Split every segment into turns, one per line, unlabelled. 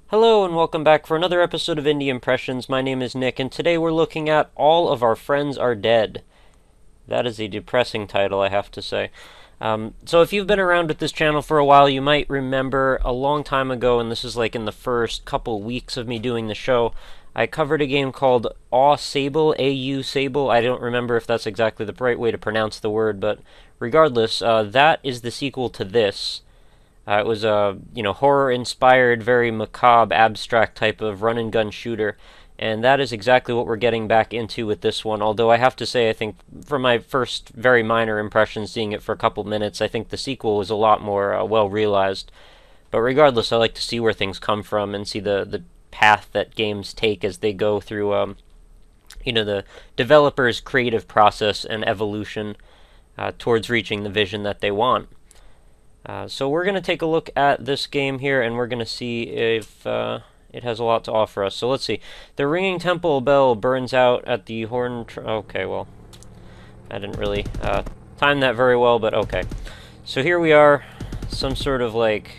Hello and welcome back for another episode of Indie Impressions. My name is Nick, and today we're looking at All of Our Friends Are Dead. That is a depressing title, I have to say. So if you've been around with this channel for a while, you might remember a long time ago, and this is like in the first couple weeks of me doing the show, I covered a game called Au Sable, A-U Sable. I don't remember if that's exactly the right way to pronounce the word, but regardless, that is the sequel to this. It was a horror-inspired, very macabre, abstract type of run-and-gun shooter, and that is exactly what we're getting back into with this one. Although I have to say, I think from my first very minor impressions, seeing it for a couple minutes, I think the sequel was a lot more well-realized. But regardless, I like to see where things come from and see the path that games take as they go through, the developer's creative process and evolution towards reaching the vision that they want. So we're going to take a look at this game here, and we're going to see if it has a lot to offer us. So let's see. The ringing temple bell burns out at the horn... Okay, well, I didn't really time that very well, but okay. So here we are, some sort of, like,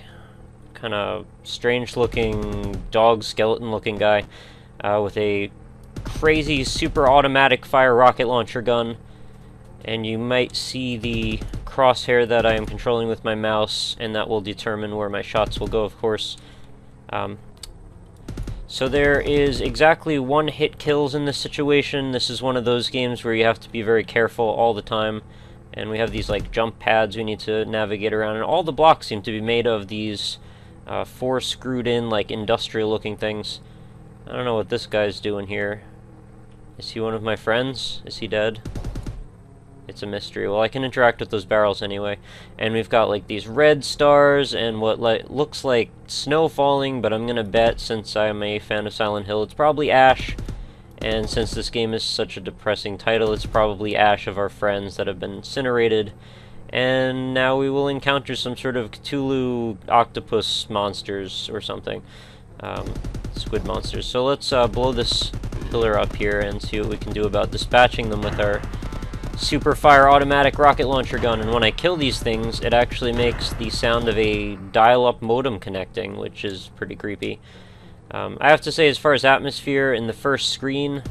kind of strange-looking, dog skeleton-looking guy with a crazy super automatic fire rocket launcher gun. And you might see the crosshair that I am controlling with my mouse, and that will determine where my shots will go, of course. So there is exactly 1 hit kills in this situation. This is one of those games where you have to be very careful all the time. And we have these like jump pads we need to navigate around, and all the blocks seem to be made of these 4 screwed in like industrial looking things. I don't know what this guy's doing here. Is he one of my friends? Is he dead? It's a mystery. Well, I can interact with those barrels anyway. And we've got like these red stars and what looks like snow falling, but I'm gonna bet, since I'm a fan of Silent Hill, it's probably ash. And since this game is such a depressing title, it's probably ash of our friends that have been incinerated. And now we will encounter some sort of Cthulhu octopus monsters or something. Squid monsters. So let's blow this pillar up here and see what we can do about dispatching them with our super fire automatic rocket launcher gun. And when I kill these things, it actually makes the sound of a dial-up modem connecting, which is pretty creepy. I have to say, as far as atmosphere in the first screen,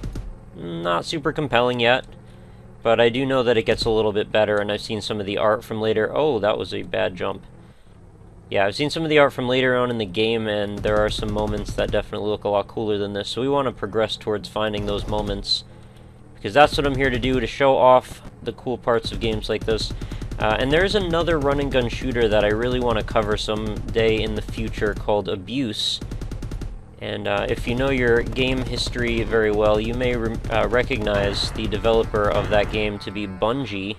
not super compelling yet, but I do know that it gets a little bit better, and I've seen some of the art from later... Oh, that was a bad jump. Yeah, I've seen some of the art from later on in the game, and there are some moments that definitely look a lot cooler than this, so we want to progress towards finding those moments, because that's what I'm here to do, to show off the cool parts of games like this. And there's another run-and-gun shooter that I really want to cover someday in the future called Abuse. And if you know your game history very well, you may recognize the developer of that game to be Bungie.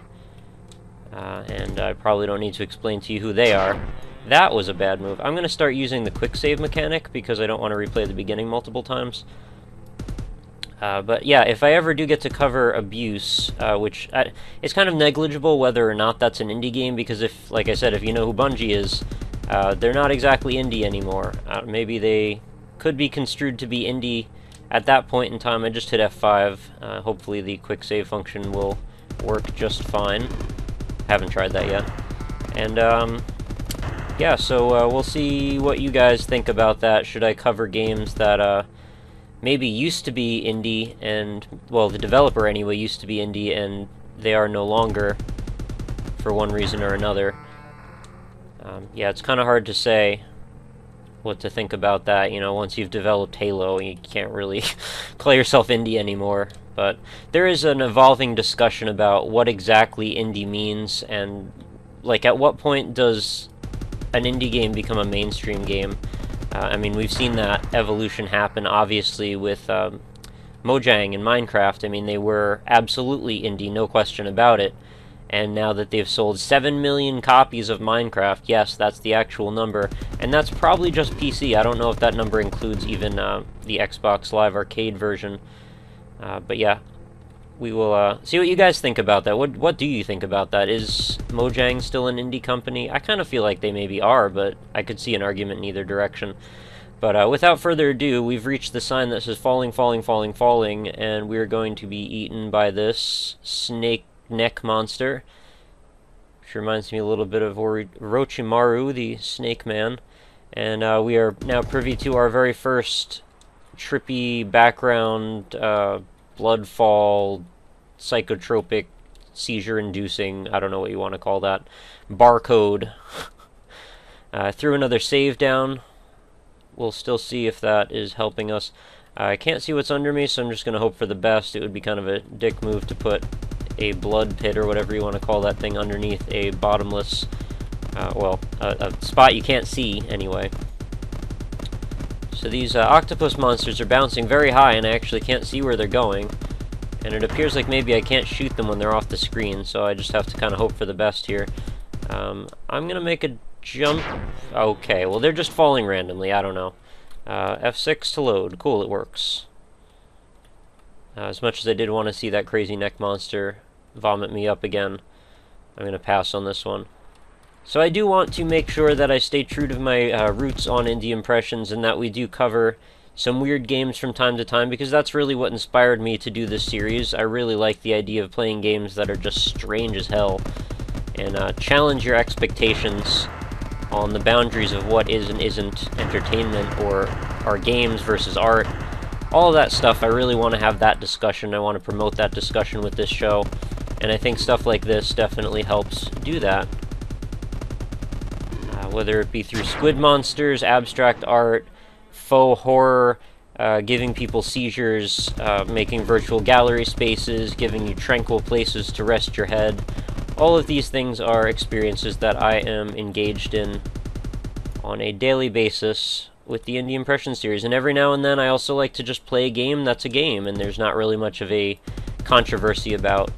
And I probably don't need to explain to you who they are. That was a bad move. I'm going to start using the quick save mechanic because I don't want to replay the beginning multiple times. But yeah, if I ever do get to cover Abuse, it's kind of negligible whether or not that's an indie game, because if, like I said, if you know who Bungie is, they're not exactly indie anymore. Maybe they could be construed to be indie at that point in time. I just hit F5. Hopefully the quick save function will work just fine. Haven't tried that yet. And yeah, so we'll see what you guys think about that. Should I cover games that maybe used to be indie, and, well, the developer anyway used to be indie, and they are no longer for one reason or another. Yeah, it's kind of hard to say what to think about that. You know, once you've developed Halo, you can't really play yourself indie anymore. But there is an evolving discussion about what exactly indie means, and, like, at what point does an indie game become a mainstream game? I mean, we've seen that evolution happen, obviously, with Mojang and Minecraft. I mean, they were absolutely indie, no question about it. And now that they've sold 7 million copies of Minecraft, yes, that's the actual number. And that's probably just PC. I don't know if that number includes even the Xbox Live Arcade version. But yeah, we will see what you guys think about that. What do you think about that? Is Mojang still an indie company? I kind of feel like they maybe are, but I could see an argument in either direction. But without further ado, we've reached the sign that says falling, falling, falling, falling, and we're going to be eaten by this snake neck monster, which reminds me a little bit of Orochimaru, the Snake Man. And we are now privy to our very first trippy background, bloodfall, psychotropic, seizure-inducing, I don't know what you want to call that, barcode. Threw another save down. We'll still see if that is helping us. I can't see what's under me, so I'm just going to hope for the best. It would be kind of a dick move to put a blood pit, or whatever you want to call that thing, underneath a bottomless, a spot you can't see, anyway. So these octopus monsters are bouncing very high, and I actually can't see where they're going. And it appears like maybe I can't shoot them when they're off the screen, so I just have to kind of hope for the best here. I'm going to make a jump. Okay, well, they're just falling randomly, I don't know. F6 to load. Cool, it works. As much as I did want to see that crazy neck monster vomit me up again, I'm going to pass on this one. So I do want to make sure that I stay true to my roots on indie impressions, and that we do cover some weird games from time to time, because that's really what inspired me to do this series. I really like the idea of playing games that are just strange as hell, and challenge your expectations on the boundaries of what is and isn't entertainment, or are games versus art. All of that stuff, I really want to have that discussion. I want to promote that discussion with this show, and I think stuff like this definitely helps do that. Whether it be through squid monsters, abstract art, faux horror, giving people seizures, making virtual gallery spaces, giving you tranquil places to rest your head. All of these things are experiences that I am engaged in on a daily basis with the Indie Impression series. And every now and then I also like to just play a game that's a game, and there's not really much of a controversy about.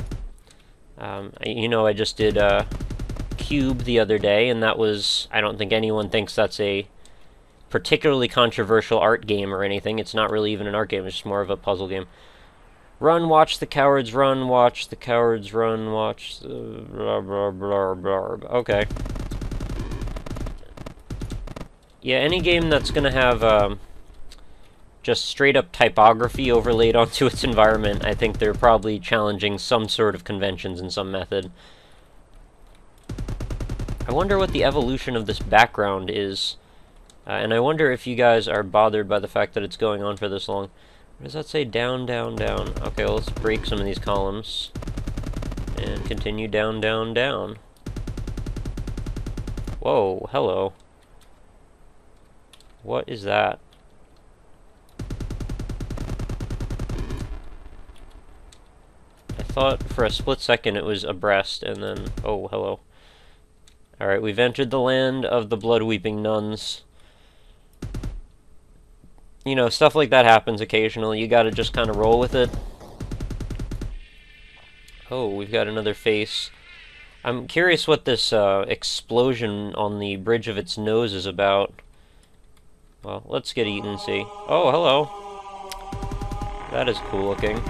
You know, I just did Cube the other day, and that was, I don't think anyone thinks that's a particularly controversial art game or anything. It's not really even an art game, it's just more of a puzzle game. Run, watch the cowards run, watch the cowards run, watch the blah, blah, blah, blah. Okay. Yeah, any game that's going to have just straight-up typography overlaid onto its environment, I think they're probably challenging some sort of conventions in some method. I wonder what the evolution of this background is, and I wonder if you guys are bothered by the fact that it's going on for this long. What does that say? Down, down, down. Okay, well, let's break some of these columns and continue down, down, down. Whoa, hello. What is that? I thought for a split second it was a breast, and then, oh, hello. Alright, we've entered the land of the blood-weeping nuns. You know, stuff like that happens occasionally. You gotta just kind of roll with it. Oh, we've got another face. I'm curious what this explosion on the bridge of its nose is about. Well, let's get eaten and see. Oh, hello. That is cool looking.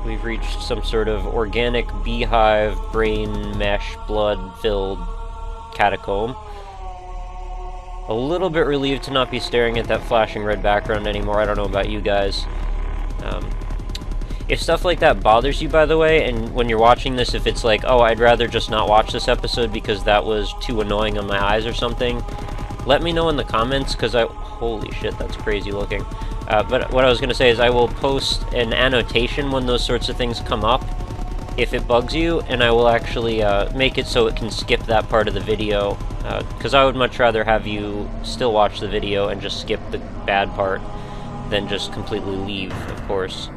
We've reached some sort of organic beehive, brain mesh, blood-filled catacomb. A little bit relieved to not be staring at that flashing red background anymore. I don't know about you guys. If stuff like that bothers you, by the way, and when you're watching this, if it's like, oh, I'd rather just not watch this episode because that was too annoying on my eyes or something, let me know in the comments, because holy shit, that's crazy looking. But what I was going to say is I will post an annotation when those sorts of things come up, if it bugs you, and I will actually make it so it can skip that part of the video, because I would much rather have you still watch the video and just skip the bad part than just completely leave, of course.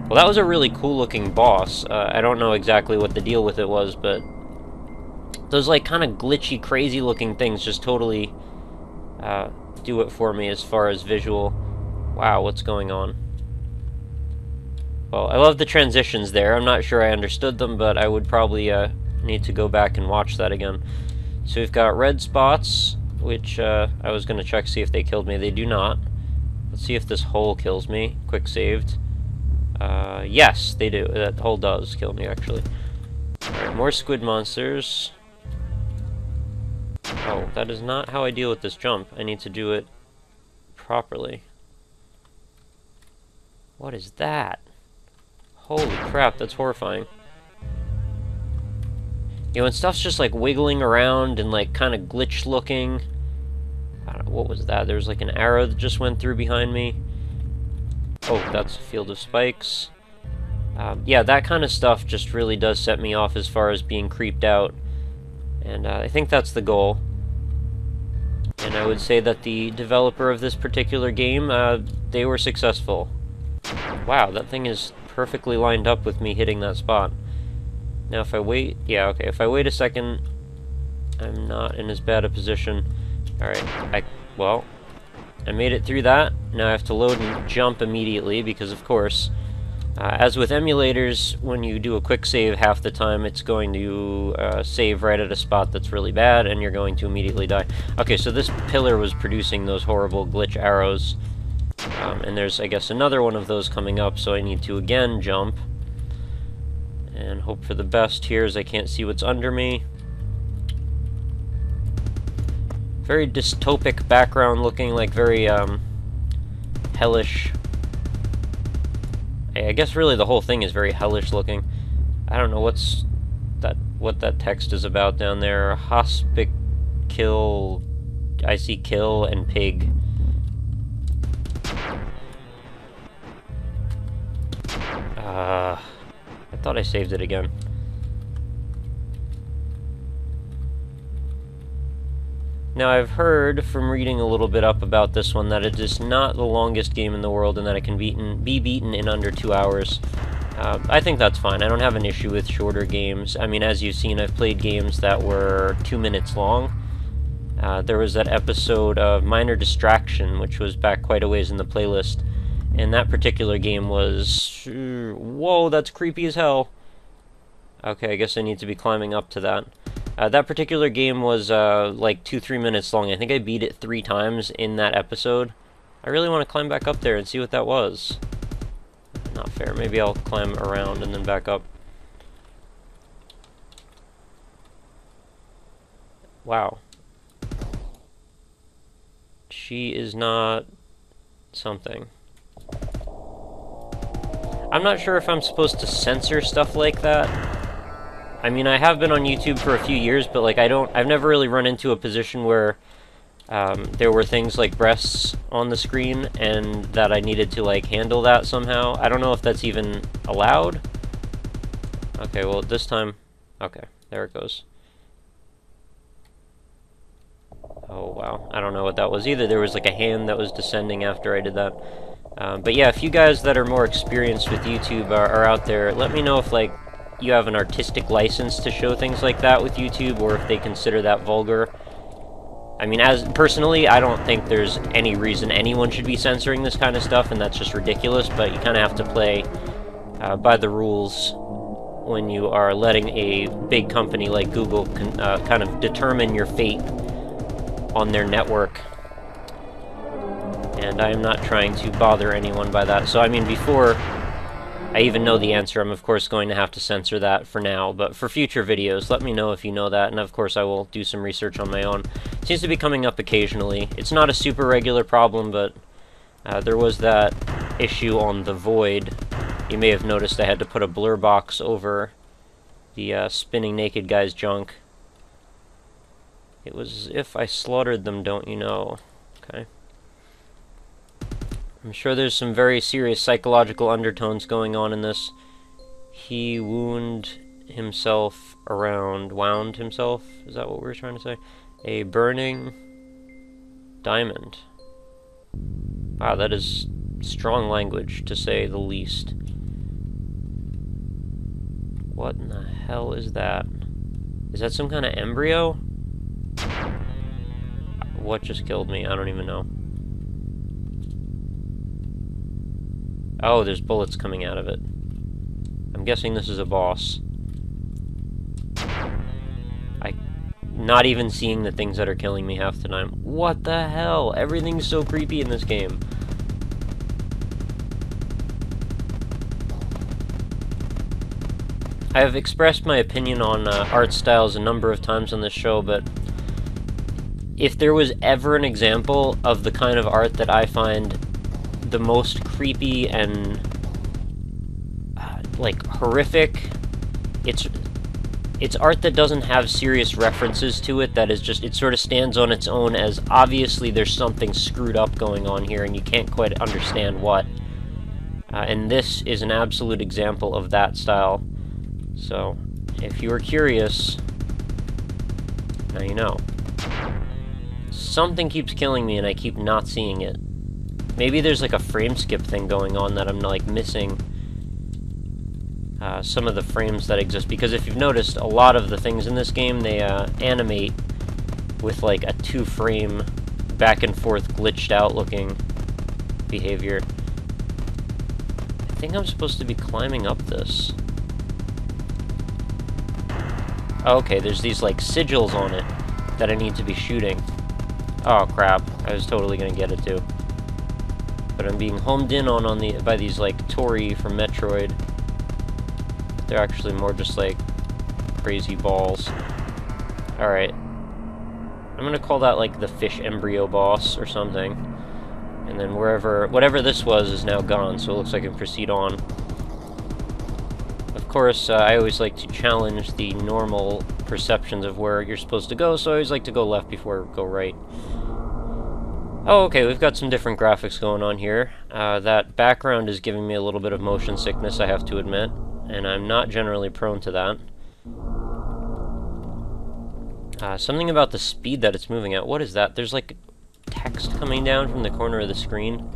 Well, that was a really cool looking boss. I don't know exactly what the deal with it was, but those like kind of glitchy, crazy looking things just totally do it for me as far as visual. Wow, what's going on? Well, I love the transitions there. I'm not sure I understood them, but I would probably need to go back and watch that again. So we've got red spots, which I was going to check to see if they killed me. They do not. Let's see if this hole kills me. Quick saved. Yes, they do. That hole does kill me, actually. Alright, more squid monsters. Oh, that is not how I deal with this jump. I need to do it properly. What is that? Holy crap, that's horrifying. You know, when stuff's just like wiggling around and like kind of glitch looking, What was that? There was like an arrow that just went through behind me. Oh, that's a field of spikes. Yeah, that kind of stuff just really does set me off as far as being creeped out. And I think that's the goal. And I would say that the developer of this particular game, they were successful. Wow, that thing is perfectly lined up with me hitting that spot. Now if I wait... Yeah, okay, if I wait a second, I'm not in as bad a position. Alright, well, I made it through that. Now I have to load and jump immediately, because of course, as with emulators, when you do a quick save half the time, it's going to save right at a spot that's really bad, and you're going to immediately die. Okay, so this pillar was producing those horrible glitch arrows, and there's, I guess, another one of those coming up, so I need to again jump, and hope for the best here as I can't see what's under me. Very dystopic background looking, like very hellish. I guess really the whole thing is very hellish looking. I don't know what that text is about down there. Kill, I see kill and pig. I thought I saved it again. Now, I've heard from reading a little bit up about this one that it is not the longest game in the world and that it can be beaten in under 2 hours. I think that's fine. I don't have an issue with shorter games. I mean, as you've seen, I've played games that were 2 minutes long. There was that episode of Minor Distraction, which was back quite a ways in the playlist, and that particular game was... Whoa, that's creepy as hell. Okay, I guess I need to be climbing up to that. That particular game was like 2-3 minutes long. I think I beat it 3 times in that episode. I really want to climb back up there and see what that was. Not fair. Maybe I'll climb around and then back up. Wow. She is not something. I'm not sure if I'm supposed to censor stuff like that. I mean, I have been on YouTube for a few years, but like I've never really run into a position where there were things like breasts on the screen and that I needed to like handle that somehow. I don't know if that's even allowed. Okay, well this time, okay, there it goes. Oh wow, I don't know what that was either. There was like a hand that was descending after I did that. But yeah, if you guys that are more experienced with YouTube are out there, let me know if like you have an artistic license to show things like that with YouTube, or if they consider that vulgar. I mean, personally, I don't think there's any reason anyone should be censoring this kind of stuff, and that's just ridiculous, but you kind of have to play by the rules when you are letting a big company like Google kind of determine your fate on their network. And I am not trying to bother anyone by that. So, I mean, before I even know the answer, I'm of course going to have to censor that for now, but for future videos, let me know if you know that, and of course I will do some research on my own. It seems to be coming up occasionally. It's not a super regular problem, but there was that issue on The Void. You may have noticed I had to put a blur box over the spinning naked guy's junk. It was as if I slaughtered them, don't you know? Okay. I'm sure there's some very serious psychological undertones going on in this. He wound himself around... Wound himself? Is that what we were trying to say? A burning diamond. Wow, that is strong language, to say the least. What in the hell is that? Is that some kind of embryo? What just killed me? I don't even know. Oh, there's bullets coming out of it. I'm guessing this is a boss. Not even seeing the things that are killing me half the time. What the hell? Everything's so creepy in this game. I have expressed my opinion on art styles a number of times on this show, but if there was ever an example of the kind of art that I find the most creepy and like horrific, it's it's art that doesn't have serious references to it, that is just, it sort of stands on its own as obviously there's something screwed up going on here and you can't quite understand what. And this is an absolute example of that style. So, if you were curious, now you know. Something keeps killing me and I keep not seeing it. Maybe there's like a frame skip thing going on that I'm like missing some of the frames that exist, because if you've noticed, a lot of the things in this game, they animate with like a 2-frame back and forth glitched out looking behavior. I think I'm supposed to be climbing up this. Oh, okay, there's these like sigils on it that I need to be shooting. Oh crap, I was totally gonna get it too. But I'm being homed in on by these like Tori from Metroid. They're actually more just like crazy balls. Alright. I'm gonna call that like the fish embryo boss or something. And then whatever this was is now gone, so it looks like I can proceed on. Of course, I always like to challenge the normal perceptions of where you're supposed to go, so I always like to go left before I go right. Oh, okay, we've got some different graphics going on here. That background is giving me a little bit of motion sickness, I have to admit. And I'm not generally prone to that. Something about the speed that it's moving at. What is that? There's like text coming down from the corner of the screen.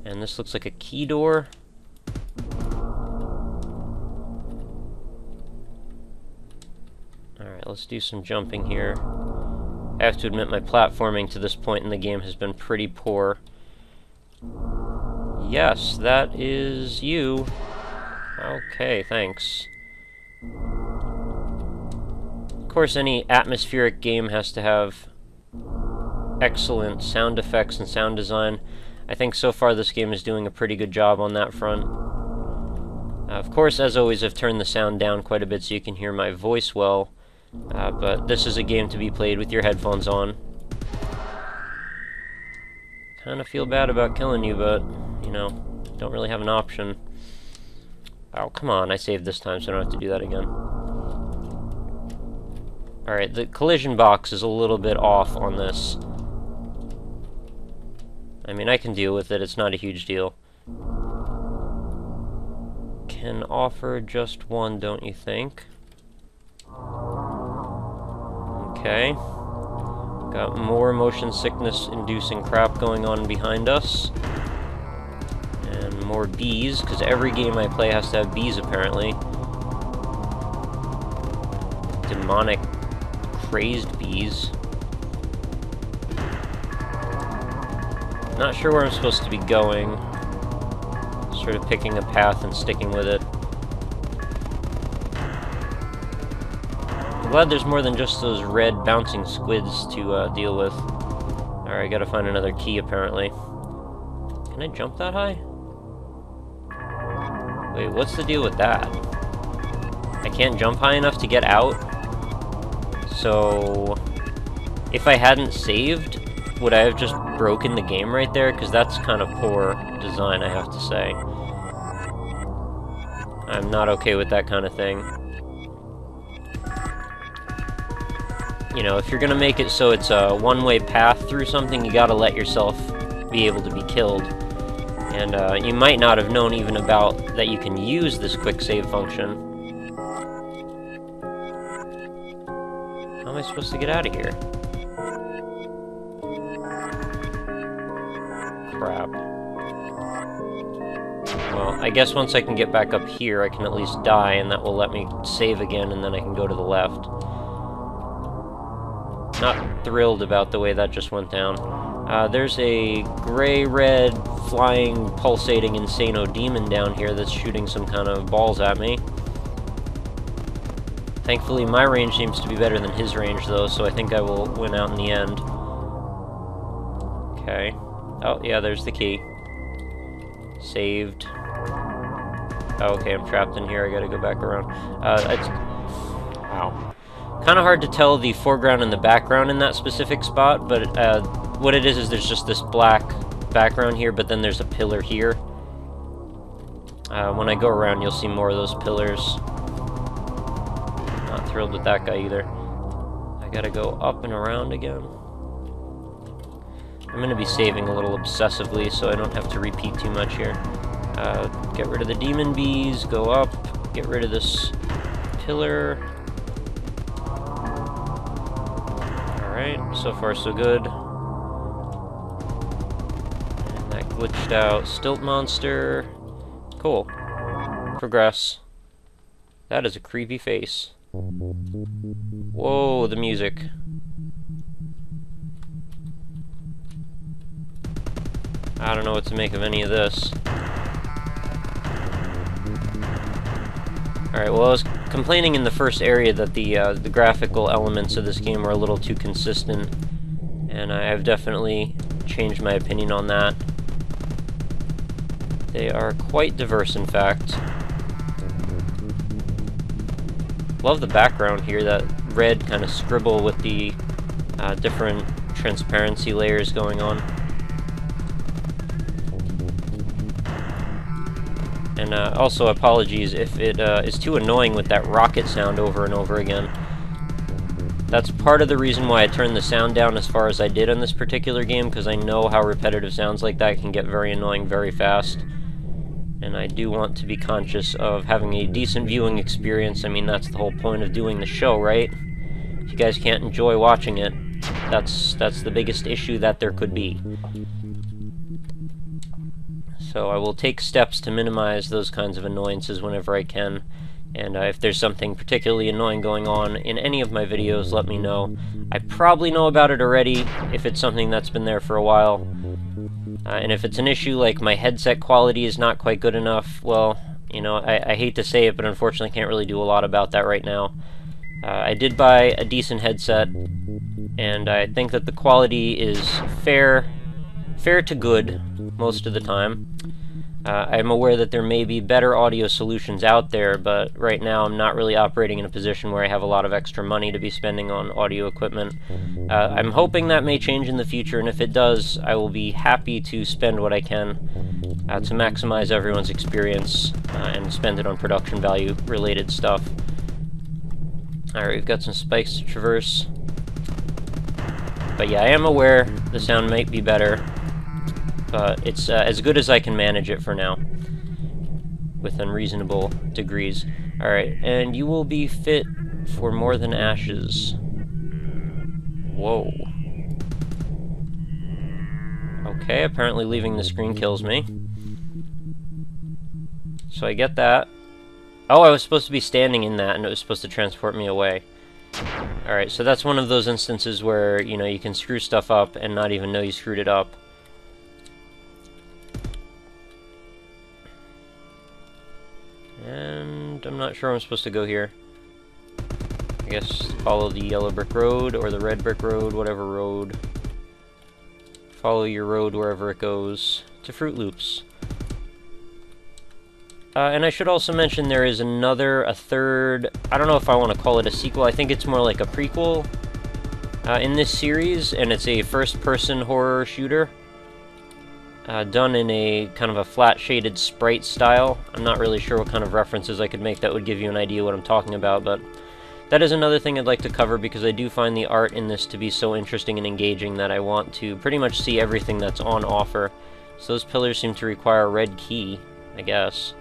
And this looks like a key door. Alright, let's do some jumping here. I have to admit my platforming to this point in the game has been pretty poor. Yes, that is you. Okay, thanks. Of course, any atmospheric game has to have excellent sound effects and sound design. I think so far this game is doing a pretty good job on that front. Of course, as always, I've turned the sound down quite a bit so you can hear my voice well, but this is a game to be played with your headphones on. Kinda feel bad about killing you, but, you know, don't really have an option. Oh, come on, I saved this time, so I don't have to do that again. Alright, the collision box is a little bit off on this. I mean, I can deal with it, it's not a huge deal. Can offer just one, don't you think? Okay. Got more motion sickness inducing crap going on behind us. And more bees, because every game I play has to have bees apparently. Demonic, crazed bees. Not sure where I'm supposed to be going. Sort of picking a path and sticking with it. I'm glad there's more than just those red bouncing squids to deal with. Alright, gotta find another key apparently. Can I jump that high? Wait, what's the deal with that? I can't jump high enough to get out? So, if I hadn't saved, would I have just broken the game right there? Because that's kind of poor design, I have to say. I'm not okay with that kind of thing. You know, if you're gonna make it so it's a one-way path through something, you gotta let yourself be able to be killed. And you might not have known even about that you can use this quick save function. How am I supposed to get out of here? Crap. Well, I guess once I can get back up here, I can at least die, and that will let me save again, and then I can go to the left. Not thrilled about the way that just went down. There's a gray-red, flying, pulsating, insano demon down here that's shooting some kind of balls at me. Thankfully, my range seems to be better than his range, though, so I think I will win out in the end. Okay. Oh, yeah, there's the key. Saved. Oh, okay, I'm trapped in here. I gotta go back around. It's... Wow. Kind of hard to tell the foreground and the background in that specific spot, but what it is there's just this black background here, but then there's a pillar here. When I go around, you'll see more of those pillars. thrilled with that guy either. I gotta go up and around again. I'm gonna be saving a little obsessively so I don't have to repeat too much here. Get rid of the demon bees, go up, get rid of this pillar. Alright, so far so good. And that glitched out stilt monster. Cool. Progress. That is a creepy face. Whoa, the music. I don't know what to make of any of this. Alright, well I was complaining in the first area that the graphical elements of this game are a little too consistent, and I have definitely changed my opinion on that. They are quite diverse, in fact. Love the background here, that red kind of scribble with the different transparency layers going on. And also apologies if it is too annoying with that rocket sound over and over again. That's part of the reason why I turned the sound down as far as I did on this particular game, because I know how repetitive sounds like that can get very annoying very fast. And I do want to be conscious of having a decent viewing experience. I mean, that's the whole point of doing the show, right? If you guys can't enjoy watching it, that's the biggest issue that there could be. So I will take steps to minimize those kinds of annoyances whenever I can. And if there's something particularly annoying going on in any of my videos, let me know. I probably know about it already if it's something that's been there for a while. And if it's an issue like my headset quality is not quite good enough, well, you know, I hate to say it, but unfortunately can't really do a lot about that right now. I did buy a decent headset, and I think that the quality is fair to good most of the time. I'm aware that there may be better audio solutions out there, but right now I'm not really operating in a position where I have a lot of extra money to be spending on audio equipment. I'm hoping that may change in the future, and if it does, I will be happy to spend what I can to maximize everyone's experience and spend it on production value related stuff. Alright, we've got some spikes to traverse. But yeah, I am aware the sound might be better. It's as good as I can manage it for now, within reasonable degrees. Alright, and you will be fit for more than ashes. Whoa. Okay, apparently leaving the screen kills me. So I get that. Oh, I was supposed to be standing in that, and it was supposed to transport me away. Alright, so that's one of those instances where, you know, you can screw stuff up and not even know you screwed it up. And I'm not sure I'm supposed to go here. I guess follow the yellow brick road, or the red brick road, whatever road. Follow your road wherever it goes to Fruit Loops. And I should also mention there is a third, I don't know if I want to call it a sequel, I think it's more like a prequel in this series, and it's a first-person horror shooter. Done in a kind of a flat-shaded sprite style. I'm not really sure what kind of references I could make that would give you an idea what I'm talking about, but that is another thing I'd like to cover because I do find the art in this to be so interesting and engaging that I want to pretty much see everything that's on offer. So those pillars seem to require a red key, I guess.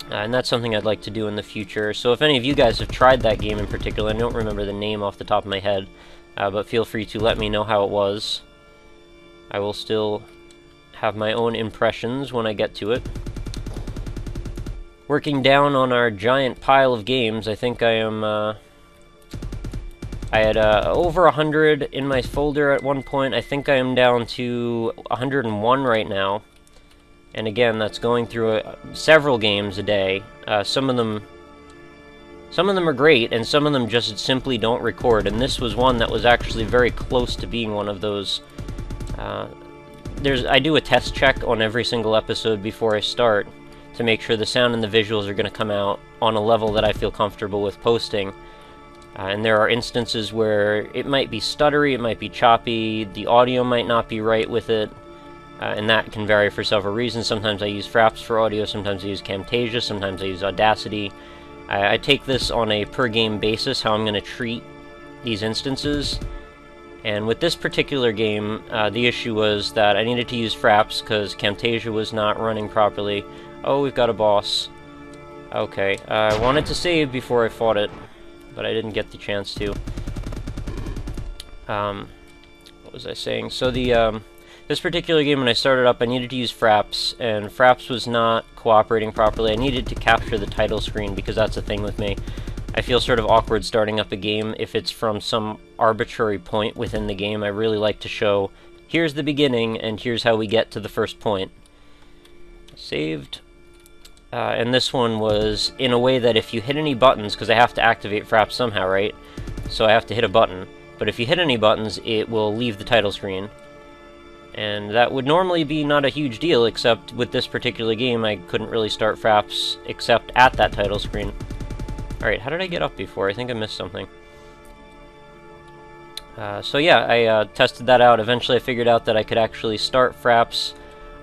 And that's something I'd like to do in the future. So if any of you guys have tried that game in particular, I don't remember the name off the top of my head, but feel free to let me know how it was. I will still have my own impressions when I get to it. Working down on our giant pile of games, I think I am, I had over 100 in my folder at one point. I think I am down to 101 right now. And again, that's going through several games a day. Some of them are great, and some of them just simply don't record. And this was one that was actually very close to being one of those. I do a test check on every single episode before I start to make sure the sound and the visuals are going to come out on a level that I feel comfortable with posting. And there are instances where it might be stuttery, it might be choppy, the audio might not be right with it, and that can vary for several reasons. Sometimes I use Fraps for audio, sometimes I use Camtasia, sometimes I use Audacity. I take this on a per-game basis, how I'm going to treat these instances. And with this particular game, the issue was that I needed to use fraps because Camtasia was not running properly. Oh, we've got a boss. Okay, I wanted to save before I fought it, but I didn't get the chance to. What was I saying? So this particular game, when I started up, I needed to use fraps, and fraps was not cooperating properly. I needed to capture the title screen, because that's the thing with me. I feel sort of awkward starting up a game if it's from some arbitrary point within the game. I really like to show, here's the beginning, and here's how we get to the first point. Saved. And this one was in a way that if you hit any buttons, because I have to activate fraps somehow, right? So I have to hit a button. But if you hit any buttons, it will leave the title screen. And that would normally be not a huge deal, except with this particular game, I couldn't really start fraps except at that title screen. Alright, how did I get up before? I think I missed something. So yeah, I tested that out. Eventually I figured out that I could actually start fraps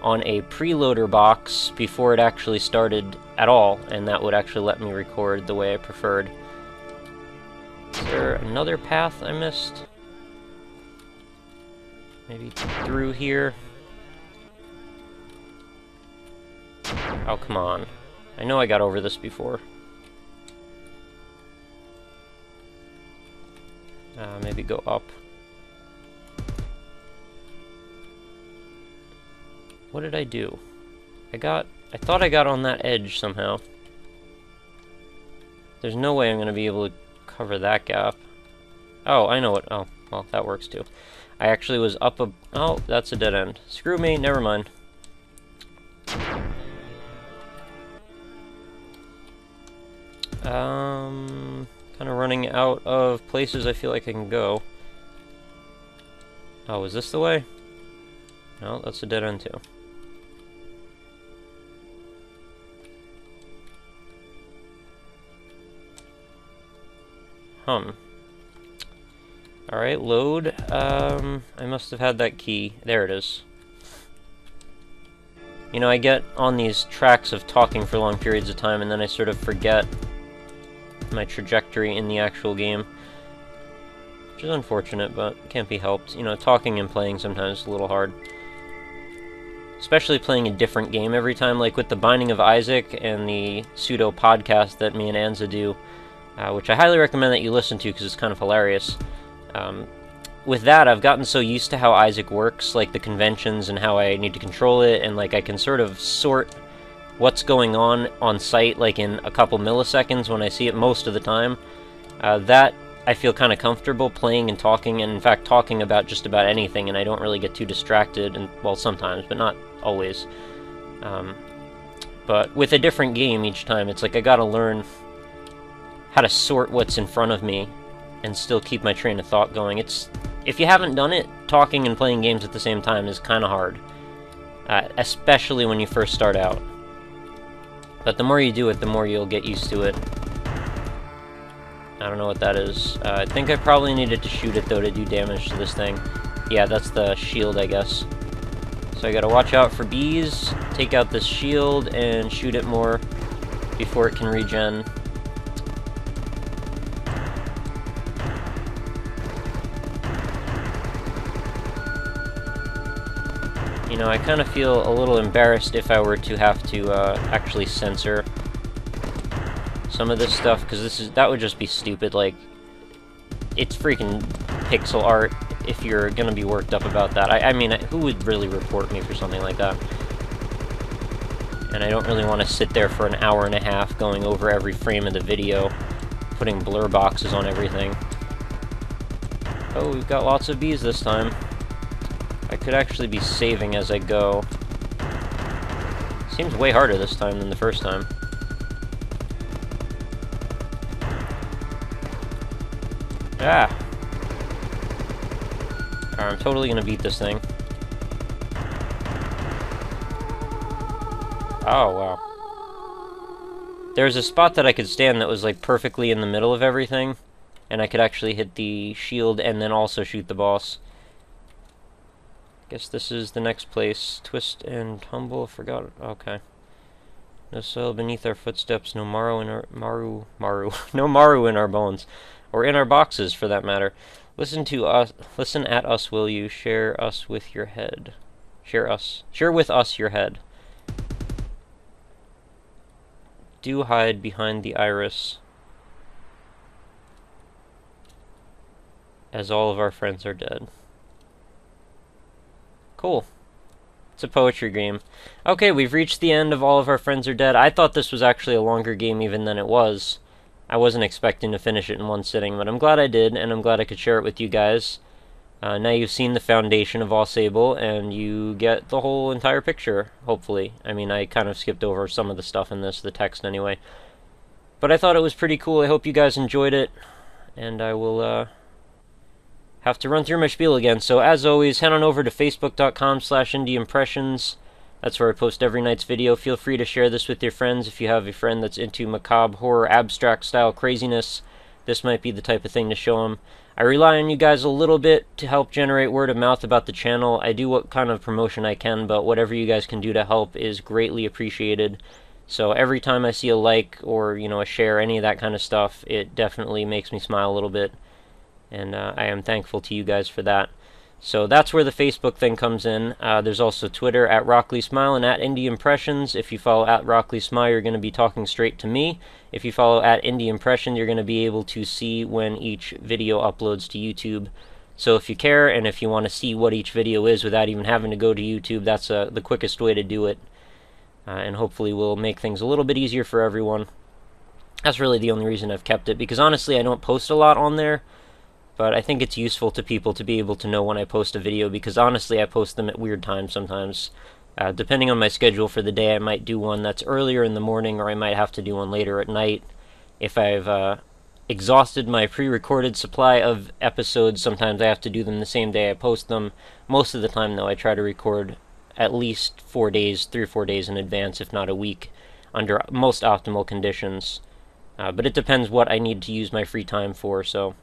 on a preloader box before it actually started at all, and that would actually let me record the way I preferred. Is there another path I missed? Maybe through here? Oh, come on. I know I got over this before. Maybe go up. What did I do? I thought I got on that edge somehow. There's no way I'm going to be able to cover that gap. Oh, I know what. Oh, well, that works too. I actually was up a... Oh, that's a dead end. Screw me, never mind. Kind of running out of places I feel like I can go. Oh, is this the way? No, that's a dead end too. Alright, load. I must have had that key. There it is. You know, I get on these tracks of talking for long periods of time, and then I sort of forget my trajectory in the actual game. Which is unfortunate, but can't be helped. You know, talking and playing sometimes is a little hard. Especially playing a different game every time, like with the Binding of Isaac and the pseudo podcast that me and Anza do, which I highly recommend that you listen to because it's kind of hilarious. With that, I've gotten so used to how Isaac works, like the conventions and how I need to control it, and like I can sort of sort what's going on site, like in a couple milliseconds when I see it most of the time. That I feel kind of comfortable playing and talking, and in fact talking about just about anything, and I don't really get too distracted, and well, sometimes, but not always. But with a different game each time, it's like I gotta learn how to sort what's in front of me and still keep my train of thought going. If you haven't done it, talking and playing games at the same time is kind of hard, especially when you first start out. But the more you do it, the more you'll get used to it. I don't know what that is. I think I probably needed to shoot it, though, to do damage to this thing. Yeah, that's the shield, I guess. So I gotta watch out for bees, take out this shield, and shoot it more before it can regen. You know, I kind of feel a little embarrassed if I were to have to actually censor some of this stuff, because that would just be stupid. Like, it's freaking pixel art if you're gonna be worked up about that. I mean, who would really report me for something like that? And I don't really want to sit there for an hour and a half going over every frame of the video, putting blur boxes on everything. Oh, we've got lots of bees this time. I could actually be saving as I go. Seems way harder this time than the first time. Ah! Alright, I'm totally gonna beat this thing. Oh, wow. There was a spot that I could stand that was like perfectly in the middle of everything, and I could actually hit the shield and then also shoot the boss. Guess this is the next place. Twist and tumble, forgot. Okay. No soil beneath our footsteps, no marrow in our no marrow in our bones, or in our boxes for that matter. Listen at us, will you? Share us with your head. Share with us your head. Do hide behind the iris, as all of our friends are dead. Cool. It's a poetry game. Okay, we've reached the end of All of Our Friends Are Dead. I thought this was actually a longer game even than it was. I wasn't expecting to finish it in one sitting, but I'm glad I did, and I'm glad I could share it with you guys. Now you've seen the foundation of Au Sable, and you get the whole entire picture, hopefully. I mean, I kind of skipped over some of the stuff in this, the text anyway. But I thought it was pretty cool. I hope you guys enjoyed it, and I will, have to run through my spiel again. So as always, head on over to facebook.com/indieimpressions. That's where I post every night's video. Feel free to share this with your friends. If you have a friend that's into macabre, horror, abstract style craziness, this might be the type of thing to show them. I rely on you guys a little bit to help generate word of mouth about the channel. I do what kind of promotion I can, but whatever you guys can do to help is greatly appreciated. So every time I see a like or, you know, a share, any of that kind of stuff, it definitely makes me smile a little bit. And I am thankful to you guys for that. So that's where the Facebook thing comes in. There's also Twitter at RockLeeSmile and at IndieImpressions. If you follow at RockLeeSmile, you're going to be talking straight to me. If you follow at IndieImpression, you're going to be able to see when each video uploads to YouTube. So if you care and if you want to see what each video is without even having to go to YouTube, that's the quickest way to do it. And hopefully will make things a little bit easier for everyone. That's really the only reason I've kept it, because honestly I don't post a lot on there. But I think it's useful to people to be able to know when I post a video, because honestly I post them at weird times sometimes. Depending on my schedule for the day, I might do one that's earlier in the morning, or I might have to do one later at night. If I've exhausted my pre-recorded supply of episodes, sometimes I have to do them the same day I post them. Most of the time, though, I try to record at least 4 days, 3 or 4 days in advance, if not a week, under most optimal conditions. But it depends what I need to use my free time for, so...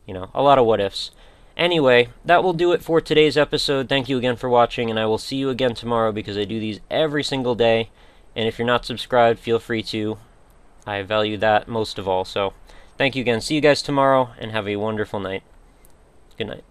you know, a lot of what-ifs. Anyway, that will do it for today's episode. Thank you again for watching, and I will see you again tomorrow because I do these every single day. And if you're not subscribed, feel free to. I value that most of all. So, thank you again. See you guys tomorrow, and have a wonderful night. Good night.